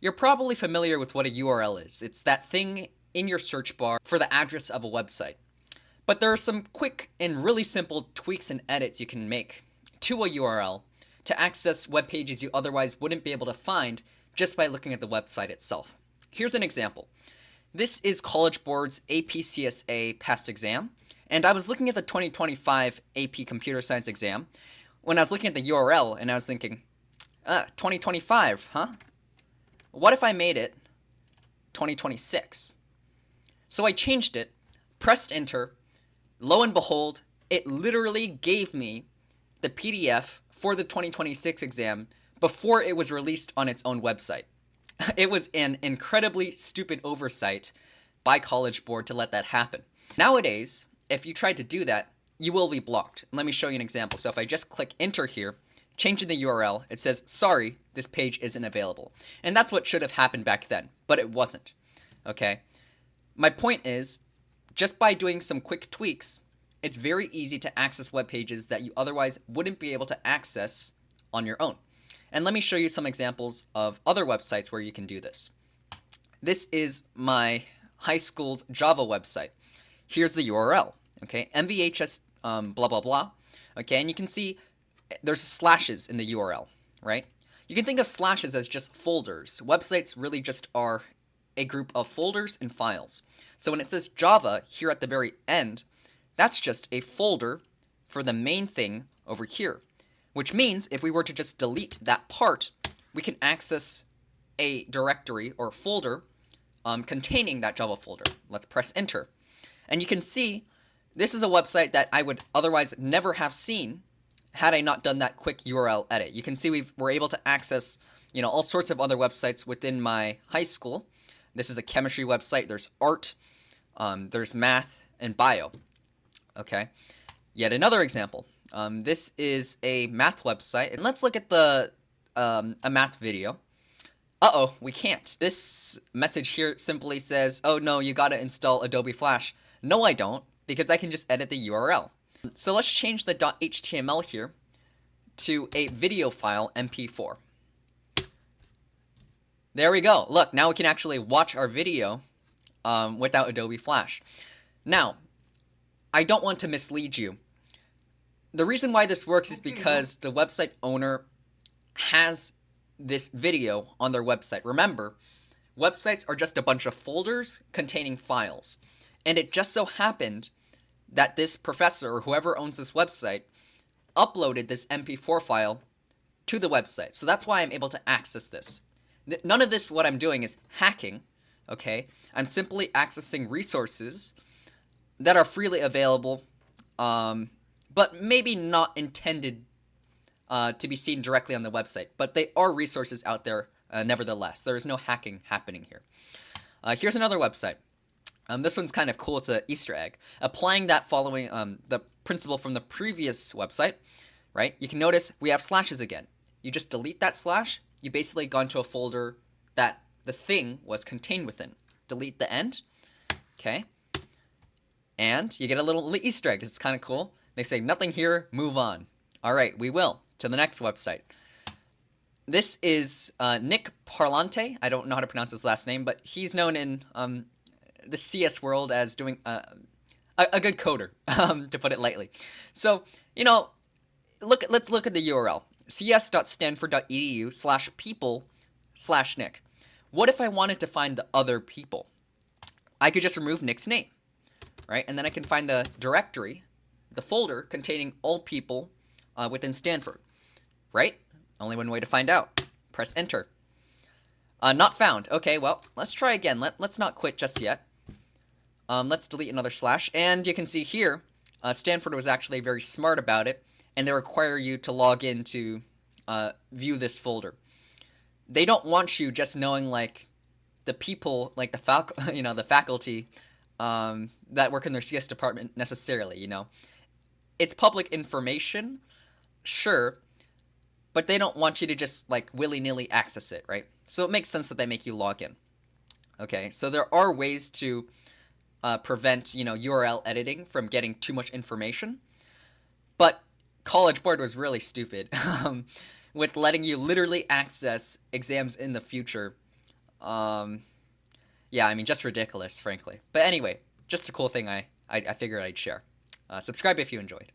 You're probably familiar with what a URL is. It's that thing in your search bar for the address of a website. But there are some quick and really simple tweaks and edits you can make to a URL to access web pages you otherwise wouldn't be able to find just by looking at the website itself. Here's an example. This is College Board's APCSA past exam, and I was looking at the 2025 AP Computer Science exam when I was looking at the URL and I was thinking, 2025, huh? What if I made it 2026? So I changed it, pressed enter, lo and behold, it literally gave me the PDF for the 2026 exam before it was released on its own website. It was an incredibly stupid oversight by College Board to let that happen. Nowadays, if you try to do that, you will be blocked. Let me show you an example. So if I just click enter here, changing the URL, it says, sorry, this page isn't available. And that's what should have happened back then, but it wasn't. Okay? My point is, just by doing some quick tweaks, it's very easy to access web pages that you otherwise wouldn't be able to access on your own. And let me show you some examples of other websites where you can do this. This is my high school's Java website. Here's the URL, okay? MVHS blah, blah, blah. Okay, and you can see there's slashes in the URL, right? You can think of slashes as just folders. Websites really just are a group of folders and files. So when it says Java here at the very end, that's just a folder for the main thing over here. Which means if we were to just delete that part, we can access a directory or folder containing that Java folder. Let's press enter. And you can see this is a website that I would otherwise never have seen had I not done that quick URL edit. You can see we're able to access, all sorts of other websites within my high school. This is a chemistry website. There's art, there's math, and bio. Okay. Yet another example. This is a math website, and let's look at a math video. Uh-oh, we can't. This message here simply says, oh no, you gotta install Adobe Flash. No, I don't, because I can just edit the URL. So let's change the .html here to a video file MP4. There we go. Look, now we can actually watch our video without Adobe Flash. Now, I don't want to mislead you. The reason why this works is because the website owner has this video on their website. Remember, websites are just a bunch of folders containing files. And it just so happened that this professor or whoever owns this website uploaded this MP4 file to the website. So that's why I'm able to access this. None of this, what I'm doing, is hacking, okay? I'm simply accessing resources that are freely available, but maybe not intended to be seen directly on the website. But they are resources out there nevertheless. There is no hacking happening here. Here's another website. This one's kind of cool. It's an Easter egg. Applying that following the principle from the previous website, right? You can notice we have slashes again. You just delete that slash. You basically gone to a folder that the thing was contained within. Delete the end. Okay. And you get a little Easter egg. It's kind of cool. They say, nothing here, move on. All right, we will. To the next website. This is Nick Parlante. I don't know how to pronounce his last name, but he's known in the CS world as doing a good coder, to put it lightly. So, let's look at the URL. cs.stanford.edu/people/Nick. What if I wanted to find the other people? I could just remove Nick's name, right? And then I can find the directory, the folder containing all people within Stanford, right? Only one way to find out. Press enter. Not found. Okay, well, let's try again. Let's not quit just yet. Let's delete another slash. And you can see here, Stanford was actually very smart about it, and they require you to log in to view this folder. They don't want you just knowing, like, the people, like the faculty that work in their CS department necessarily, It's public information, sure, but they don't want you to just, like, willy-nilly access it, right? So it makes sense that they make you log in. Okay, so there are ways to prevent, URL editing from getting too much information, but College Board was really stupid with letting you literally access exams in the future Yeah, I mean, just ridiculous, frankly. But anyway, just a cool thing I figured I'd share. Subscribe if you enjoyed.